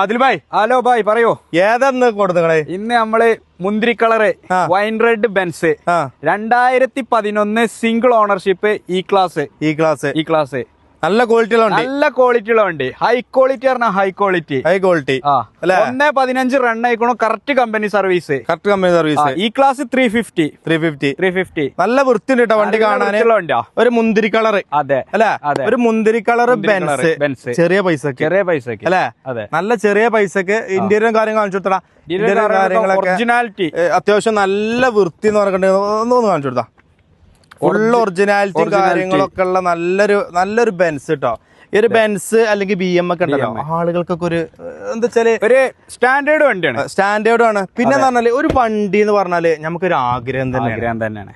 അതിൽ ഭായ്, ഹലോ ഭായ് പറയോ. ഏതാന്ന് കൊടുത്തങ്ങളെ? ഇന്ന് നമ്മള് മുന്തിരി colour wine red Benz 2011 single ownership E class നല്ല ക്വാളിറ്റി ഉള്ള വണ്ടി. ഹൈ ക്വാളിറ്റി പറഞ്ഞാൽ ഹൈ ക്വാളിറ്റി 1.15 റൺ ആയിക്കണോ. Correct company service. E class 350 നല്ല വൃത്തിയുണ്ട് കേട്ടോ വണ്ടി കാണാൻ. ഒരു മുന്തിരി കളറ്. അതെ അല്ലെ, ഒരു മുന്തിരി കളർ ബെൻസ്. ചെറിയ പൈസക്ക് അല്ലെ, നല്ല ചെറിയ പൈസക്ക് ഇന്റീരിയർ കാര്യങ്ങൾ കാണിച്ചു കൊടുത്തടാ. ഇന്റീരിയർ കാര്യങ്ങളൊക്കെ അത്യാവശ്യം നല്ല വൃത്തി എന്ന് പറഞ്ഞിട്ടുണ്ടെങ്കിൽ ഒന്ന് കാണിച്ചു കൊടുത്താ. ഫുൾ ഒറിജിനാലിറ്റി കാര്യങ്ങളൊക്കെ ഉള്ള നല്ലൊരു ബെൻസ് കേട്ടോ. ഈ ഒരു ബെൻസ് അല്ലെങ്കിൽ BM ഒക്കെ ഉണ്ടല്ലോ, ആളുകൾക്കൊക്കെ ഒരു എന്താ വെച്ചാല് ഒരു സ്റ്റാൻഡേർഡ് ആണ്. പിന്നെ പറഞ്ഞാല് ഒരു വണ്ടി എന്ന് പറഞ്ഞാല് നമുക്കൊരു ആഗ്രഹം തന്നെയാണ്.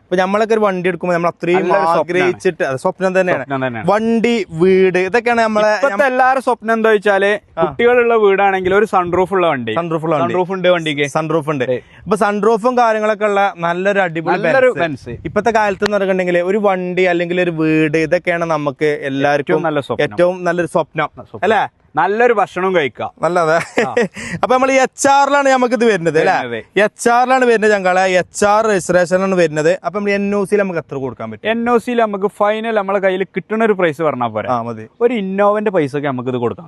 ഇപ്പൊ നമ്മളൊക്കെ ഒരു വണ്ടി എടുക്കുമ്പോൾ നമ്മൾ അത്രയും ആഗ്രഹിച്ചിട്ട് സ്വപ്നം തന്നെയാണ്. വണ്ടി, വീട്, ഇതൊക്കെയാണ് നമ്മളെ എല്ലാവരും സ്വപ്നം. എന്താ വെച്ചാല് കുട്ടികളുള്ള വീടാണെങ്കിൽ ഒരു സൺറൂഫ് ഉള്ള വണ്ടി. സൺറൂഫ് ഉണ്ട് വണ്ടിക്ക്. സൺറൂഫ് ഉണ്ട്. ഇപ്പൊ സൺറൂഫും കാര്യങ്ങളൊക്കെ ഉള്ള നല്ലൊരു അടിപൊളി ബെൻസ്. ഇപ്പത്തെ കാലത്ത് നടക്കണ്ടെങ്കിൽ ഒരു വണ്ടി അല്ലെങ്കിൽ ഒരു വീട്, ഇതൊക്കെയാണ് നമുക്ക് എല്ലാവർക്കും ഏറ്റവും നല്ലൊരു സ്വപ്നം അല്ലെ. നല്ലൊരു ഭക്ഷണം കഴിക്കാം. നല്ലത്. അപ്പൊ നമ്മൾ HR-ലാണ് നമുക്ക് ഇത് വരുന്നത് അല്ലെ. HR-ലാണ് വരുന്നത്. ഞങ്ങളെ HR രജിസ്ട്രേഷനാണ് വരുന്നത്. അപ്പൊ നമ്മൾ NOC നമുക്ക് എത്ര കൊടുക്കാൻ പറ്റും? NOC നമുക്ക് ഫൈനൽ നമ്മളെ കയ്യിൽ കിട്ടുന്ന ഒരു പ്രൈസ് പറഞ്ഞാൽ പോരാ. ഒരു ഇന്നോവന്റെ പൈസ ഒക്കെ നമുക്ക് ഇത് കൊടുക്കാം.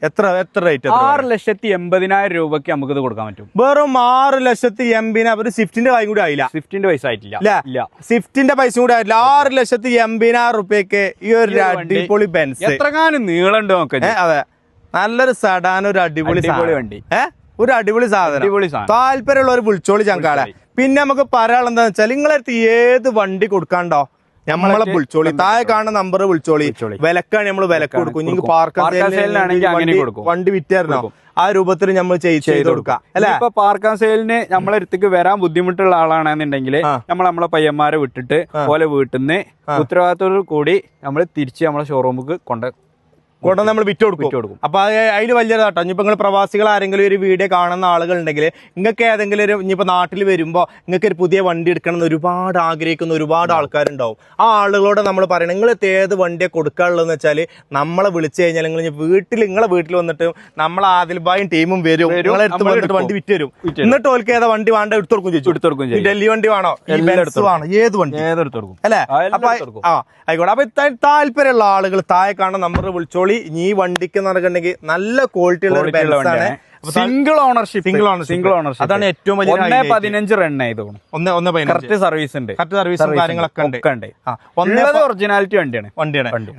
എത്ര റേറ്റ്? 6,80,000 രൂപയ്ക്ക് നമുക്ക് ഇത് കൊടുക്കാൻ പറ്റും. വെറും 6,80,000. ഒരു സ്വിഫ്റ്റിന്റെ കാര്യം കൂടി ആയില്ല. സ്വിഫ്റ്റിന്റെ പൈസ ആയിട്ടില്ല. സ്വിഫ്റ്റിന്റെ പൈസ കൂടി ആയിട്ടില്ല. 6,80,000 രൂപയ്ക്ക് ഈ ഒരു അടിപൊളി ബെൻസ്. എത്രങ്ങാനും നീളുണ്ട് നോക്കെ. നല്ലൊരു സഡാൻ, ഒരു അടിപൊളി വണ്ടി, ഒരു അടിപൊളി സാധനം. താല്പര്യമുള്ളവർ വിളിച്ചോളി ചങ്കാളെ. പിന്നെ നമുക്ക് പറയാനുള്ള എന്താന്ന് വെച്ചാൽ, നിങ്ങളടുത്ത് ഏത് വണ്ടി കൊടുക്കാണ്ടോ നമ്മളെ വിളിച്ചോളി. താഴെ കാണുന്ന നമ്പർ വിളിച്ചോളി. വിലക്കാണ് നമ്മൾ വിലക്ക് കൊടുക്കും. നിങ്ങൾക്ക് വണ്ടി വിറ്റായിരുന്നോ ആ രൂപത്തിൽ നമ്മൾ ചെയ്ത് കൊടുക്കാം അല്ലെ. ഇപ്പൊ പാർക്ക് സെയിലിന് നമ്മളെ അടുത്തേക്ക് വരാൻ ബുദ്ധിമുട്ടുള്ള ആളാണെന്നുണ്ടെങ്കിൽ നമ്മളെ പയ്യന്മാരെ വിട്ടിട്ട് പോലെ വീട്ടിൽ നിന്ന് ഉത്തരവാദിത്തോടു കൂടി നമ്മൾ തിരിച്ച് നമ്മളെ ഷോറൂമിക്ക് കൊണ്ടുവന്ന് നമ്മൾ വിറ്റ് കൊടുക്കും. അപ്പൊ അതിൽ വലിയതാട്ടോ. ഇനിയിപ്പോ നിങ്ങൾ പ്രവാസികൾ ആരെങ്കിലും ഒരു വീഡിയോ കാണുന്ന ആളുകൾ ഉണ്ടെങ്കിൽ, നിങ്ങൾക്ക് ഏതെങ്കിലും ഒരു ഇനിയിപ്പോ നാട്ടിൽ വരുമ്പോൾ നിങ്ങൾക്ക് ഒരു പുതിയ വണ്ടി എടുക്കണം എന്ന് ഒരുപാട് ആഗ്രഹിക്കുന്ന ഒരുപാട് ആൾക്കാരുണ്ടാവും. ആ ആളുകളോട് നമ്മൾ പറയണം, നിങ്ങൾ ഏത് വണ്ടിയെ കൊടുക്കാനുള്ളതെന്ന് വെച്ചാൽ നമ്മളെ വിളിച്ചു കഴിഞ്ഞാൽ നിങ്ങളെ വീട്ടിൽ വന്നിട്ട് നമ്മളെ ആദിൽബായും ടീമും വരും. നിങ്ങളെ അടുത്ത് വന്നിട്ട് വണ്ടി വിറ്റ് തരും. എന്നിട്ട് ഓൽക്ക് ഏതാ വണ്ടി വേണ്ട എടുത്തു കൊടുക്കും. ഡൽഹി വണ്ടി വേണോ, ഏത് വണ്ടി അല്ലെ. അപ്പൊ ആയിക്കോട്ടെ. അപ്പൊ താല്പര്യമുള്ള ആളുകൾ താഴെ കാണുന്ന നമ്പർ വിളിച്ചോളി. ഈ വണ്ടിക്ക് നടക്കണ്ടെങ്കിൽ നല്ല ക്വാളിറ്റി ഉള്ള ഒരു ബെൻസ് ആണ്. സിംഗിൾ ഓണർഷിപ്പ് അതാണ് ഏറ്റവും വലിയ. 1.15 റൺ ആയതുകൊണ്ട് സർവീസ് ഉണ്ട്. കാര്യങ്ങളൊക്കെ ഉണ്ട്. ഒറിജിനാലിറ്റി വണ്ടിയാണ്.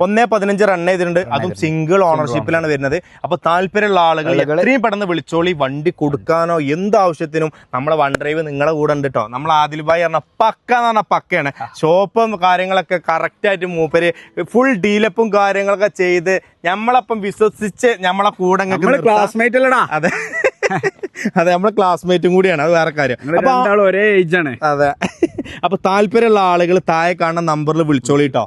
1.15 റൺ ചെയ്തിട്ടുണ്ട്. അതും സിംഗിൾ ഓണർഷിപ്പിലാണ് വരുന്നത്. അപ്പൊ താല്പര്യമുള്ള ആളുകൾ എത്രയും പെട്ടെന്ന് വിളിച്ചോളി. വണ്ടി കൊടുക്കാനോ എന്താവശ്യത്തിനും നമ്മളെ വൺ ഡ്രൈവ് നിങ്ങളെ കൂടെ ഉണ്ട് കേട്ടോ. നമ്മൾ ആദിൽബായി പറഞ്ഞ പക്കയാണ്. ഷോപ്പും കാര്യങ്ങളൊക്കെ കറക്റ്റ് ആയിട്ട് മൂപ്പര് ഫുൾ ഡീലപ്പും കാര്യങ്ങളൊക്കെ ചെയ്ത് നമ്മളപ്പം വിശ്വസിച്ച് നമ്മളെ കൂടെ ക്ലാസ്മേറ്റ് അല്ലടാ. അതെ അതെ, നമ്മളെ ക്ലാസ്മേറ്റും കൂടിയാണ്. അത് വേറെ കാര്യം. ഒരേ ഏജ് ആണ്. അതെ. അപ്പൊ താല്പര്യമുള്ള ആളുകൾ താഴെ കാണുന്ന നമ്പറിൽ വിളിച്ചോളിട്ടോ.